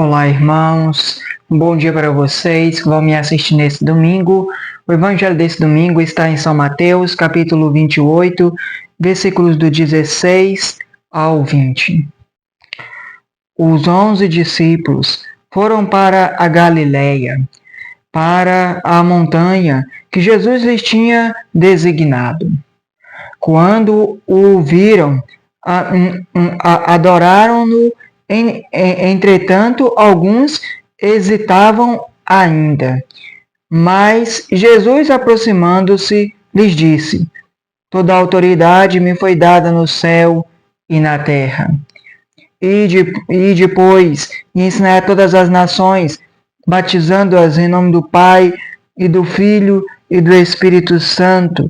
Olá, irmãos. Um bom dia para vocês que vão me assistir nesse domingo. O evangelho desse domingo está em São Mateus, capítulo 28, versículos do 16 ao 20. Os 11 discípulos foram para a Galileia, para a montanha que Jesus lhes tinha designado. Quando o viram, adoraram-no. Entretanto, alguns hesitavam ainda. Mas Jesus, aproximando-se, lhes disse: Toda a autoridade me foi dada no céu e na terra. E depois ensinai a todas as nações, batizando-as em nome do Pai e do Filho e do Espírito Santo,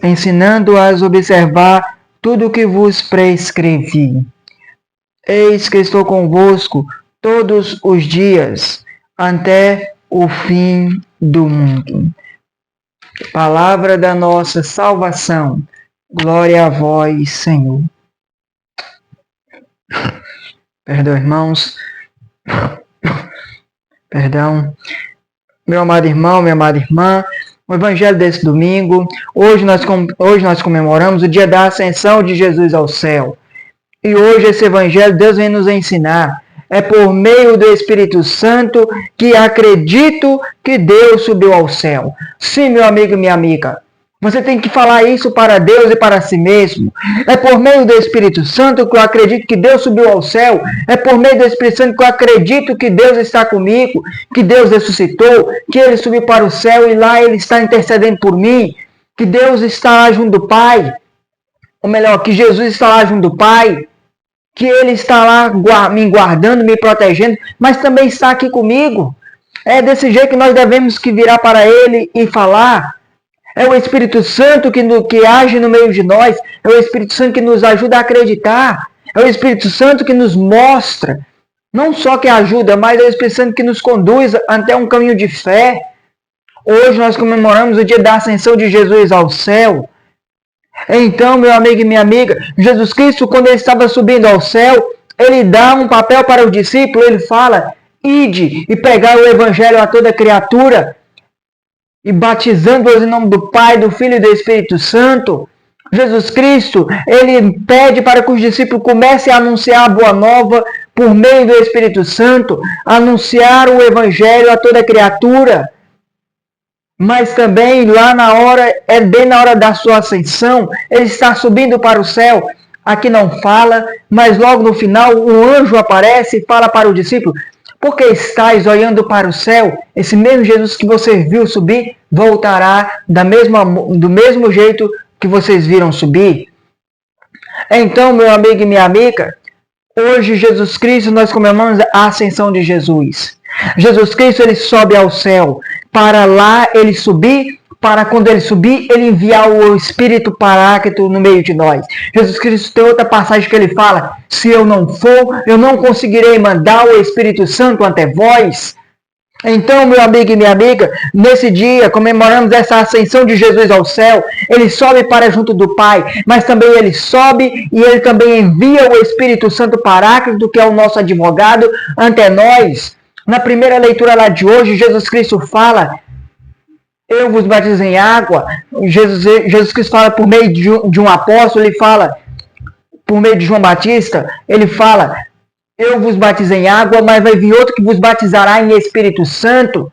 ensinando-as a observar tudo o que vos prescrevi. Eis que estou convosco todos os dias, até o fim do mundo. Palavra da nossa salvação. Glória a vós, Senhor. Perdão, irmãos. Perdão. Meu amado irmão, minha amada irmã, o evangelho desse domingo, hoje nós comemoramos o dia da ascensão de Jesus ao céu. E hoje esse evangelho Deus vem nos ensinar. É por meio do Espírito Santo que acredito que Deus subiu ao céu. Sim, meu amigo e minha amiga. Você tem que falar isso para Deus e para si mesmo. É por meio do Espírito Santo que eu acredito que Deus subiu ao céu. É por meio do Espírito Santo que eu acredito que Deus está comigo, que Deus ressuscitou, que Ele subiu para o céu e lá Ele está intercedendo por mim, que Deus está lá junto do Pai. Ou melhor, que Jesus está lá junto do Pai. Que Ele está lá me guardando, me protegendo, mas também está aqui comigo. É desse jeito que nós devemos que virar para Ele e falar. É o Espírito Santo que age no meio de nós. É o Espírito Santo que nos ajuda a acreditar. É o Espírito Santo que nos mostra. Não só que ajuda, mas é o Espírito Santo que nos conduz até um caminho de fé. Hoje nós comemoramos o dia da ascensão de Jesus ao céu. Então, meu amigo e minha amiga, Jesus Cristo, quando ele estava subindo ao céu, ele dá um papel para o discípulo, ele fala: ide e pregai o evangelho a toda criatura, e batizando-os em nome do Pai, do Filho e do Espírito Santo. Jesus Cristo, ele pede para que os discípulos comecem a anunciar a boa nova por meio do Espírito Santo, anunciar o evangelho a toda criatura. Mas também lá na hora, bem na hora da sua ascensão, ele está subindo para o céu. Aqui não fala, mas logo no final um anjo aparece e fala para o discípulo: por que estáis olhando para o céu? Esse mesmo Jesus que você viu subir, voltará do mesmo jeito que vocês viram subir. Então, meu amigo e minha amiga, hoje Jesus Cristo, nós comemoramos a ascensão de Jesus. Jesus Cristo, ele sobe ao céu. Para lá ele subir, para quando ele subir, ele enviar o Espírito Paráclito no meio de nós. Jesus Cristo tem outra passagem que ele fala: se eu não for, eu não conseguirei mandar o Espírito Santo ante vós. Então, meu amigo e minha amiga, nesse dia comemoramos essa ascensão de Jesus ao céu. Ele sobe para junto do Pai, mas também ele sobe e ele também envia o Espírito Santo Paráclito, que é o nosso advogado, ante nós. Na primeira leitura lá de hoje, Jesus Cristo fala: eu vos batizo em água. Jesus Cristo fala por meio de um apóstolo, ele fala, por meio de João Batista, ele fala: eu vos batizo em água, mas vai vir outro que vos batizará em Espírito Santo.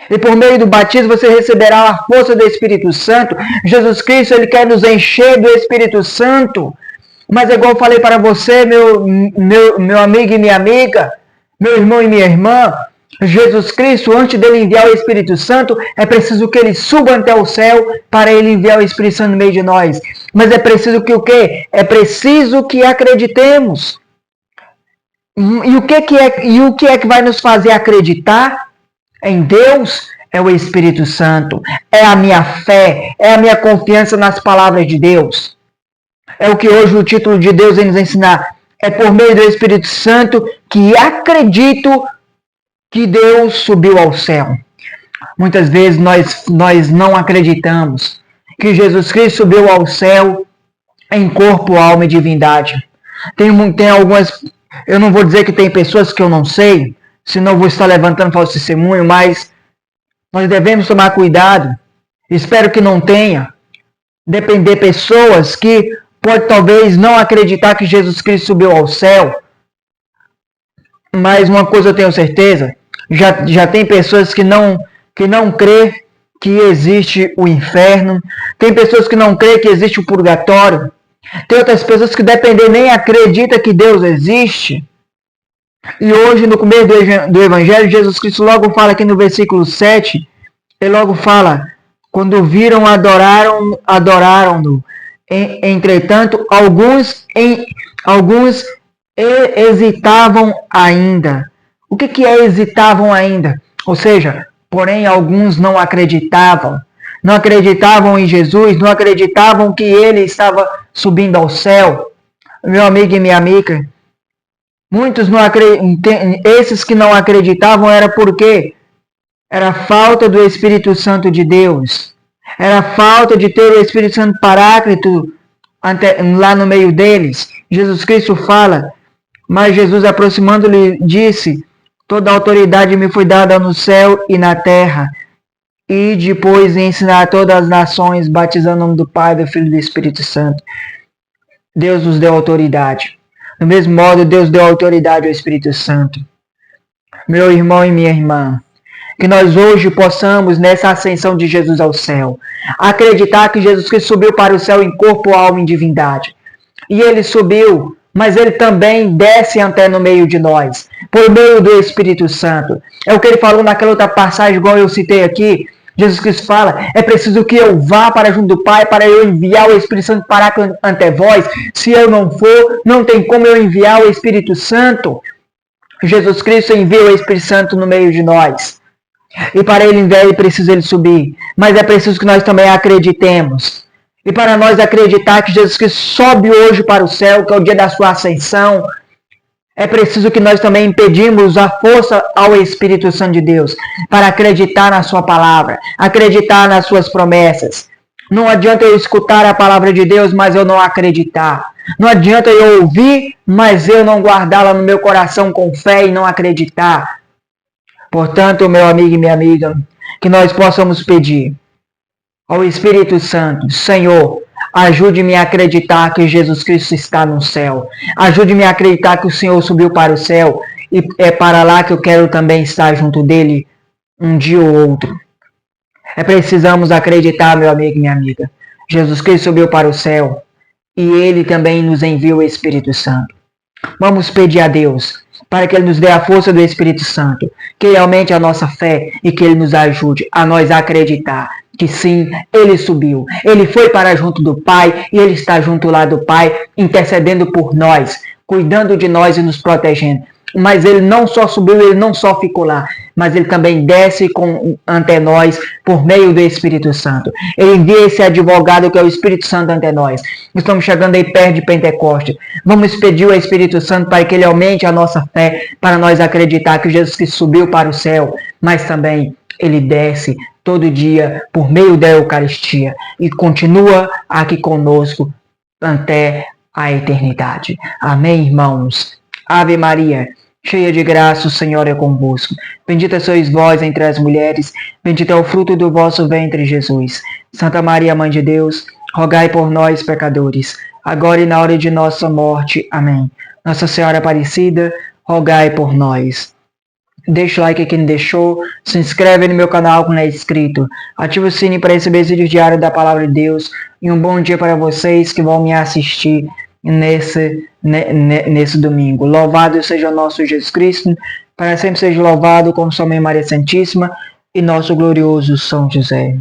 E por meio do batismo você receberá a força do Espírito Santo. Jesus Cristo, ele quer nos encher do Espírito Santo. Mas é igual eu falei para você, meu amigo e minha amiga, meu irmão e minha irmã, Jesus Cristo, antes dele enviar o Espírito Santo, é preciso que ele suba até o céu para ele enviar o Espírito Santo no meio de nós. Mas é preciso que o quê? É preciso que acreditemos. E o que é que vai nos fazer acreditar em Deus? É o Espírito Santo. É a minha fé, é a minha confiança nas palavras de Deus. É o que hoje o título de Deus vem nos ensinar. É por meio do Espírito Santo que acredito que Deus subiu ao céu. Muitas vezes nós não acreditamos que Jesus Cristo subiu ao céu em corpo, alma e divindade. Tem algumas, eu não vou dizer que tem pessoas que eu não sei, se não vou estar levantando falso testemunho, mas nós devemos tomar cuidado. Espero que não tenha. Depender pessoas que pode talvez não acreditar que Jesus Cristo subiu ao céu. Mas uma coisa eu tenho certeza, já tem pessoas que não crê que existe o inferno, tem pessoas que não crê que existe o purgatório, tem outras pessoas que dependem nem acreditam que Deus existe. E hoje, no começo do Evangelho, Jesus Cristo logo fala aqui no versículo 7, ele logo fala, quando viram, adoraram-no. Entretanto, alguns hesitavam ainda. O que é hesitavam ainda? Ou seja, porém alguns não acreditavam. Não acreditavam em Jesus, não acreditavam que ele estava subindo ao céu. Meu amigo e minha amiga, muitos não esses que não acreditavam era porque era falta do Espírito Santo de Deus. Era falta de ter o Espírito Santo Paráclito lá no meio deles. Jesus Cristo fala, mas Jesus, aproximando-lhe, disse, toda a autoridade me foi dada no céu e na terra. E depois ensinar todas as nações, batizando o nome do Pai, do Filho e do Espírito Santo. Deus nos deu autoridade. Do mesmo modo, Deus deu autoridade ao Espírito Santo. Meu irmão e minha irmã, que nós hoje possamos, nessa ascensão de Jesus ao céu, acreditar que Jesus Cristo subiu para o céu em corpo, alma e divindade. E ele subiu, mas ele também desce até no meio de nós, por meio do Espírito Santo. É o que ele falou naquela outra passagem, igual eu citei aqui. Jesus Cristo fala, é preciso que eu vá para junto do Pai, para eu enviar o Espírito Santo para ante vós. Se eu não for, não tem como eu enviar o Espírito Santo. Jesus Cristo envia o Espírito Santo no meio de nós. E para ele enviar, é preciso ele subir. Mas é preciso que nós também acreditemos. E para nós acreditar que Jesus Cristo sobe hoje para o céu, que é o dia da sua ascensão, é preciso que nós também impedimos a força ao Espírito Santo de Deus para acreditar na sua palavra, acreditar nas suas promessas. Não adianta eu escutar a palavra de Deus, mas eu não acreditar. Não adianta eu ouvir, mas eu não guardá-la no meu coração com fé e não acreditar. Portanto, meu amigo e minha amiga, que nós possamos pedir ao Espírito Santo, Senhor, ajude-me a acreditar que Jesus Cristo está no céu. Ajude-me a acreditar que o Senhor subiu para o céu e é para lá que eu quero também estar junto dele um dia ou outro. Precisamos acreditar, meu amigo e minha amiga. Jesus Cristo subiu para o céu e ele também nos enviou o Espírito Santo. Vamos pedir a Deus para que ele nos dê a força do Espírito Santo, que ele aumente a nossa fé e que ele nos ajude a nós acreditar que sim, ele subiu. Ele foi para junto do Pai e ele está junto lá do Pai, intercedendo por nós, cuidando de nós e nos protegendo. Mas ele não só subiu, ele não só ficou lá, mas ele também desce ante nós por meio do Espírito Santo. Ele envia esse advogado que é o Espírito Santo ante nós. Estamos chegando aí perto de Pentecostes. Vamos pedir ao Espírito Santo para que ele aumente a nossa fé, para nós acreditar que Jesus Cristo subiu para o céu, mas também ele desce todo dia por meio da Eucaristia e continua aqui conosco até a eternidade. Amém, irmãos? Ave Maria, cheia de graça, o Senhor é convosco. Bendita sois vós entre as mulheres, bendito é o fruto do vosso ventre, Jesus. Santa Maria, Mãe de Deus, rogai por nós, pecadores, agora e na hora de nossa morte. Amém. Nossa Senhora Aparecida, rogai por nós. Deixa o like quem deixou, se inscreve no meu canal quem não é inscrito, ativa o sininho para receber vídeos diários da Palavra de Deus e um bom dia para vocês que vão me assistir nesse domingo. Louvado seja o nosso Jesus Cristo, para sempre seja louvado como sua Mãe Maria Santíssima e nosso glorioso São José.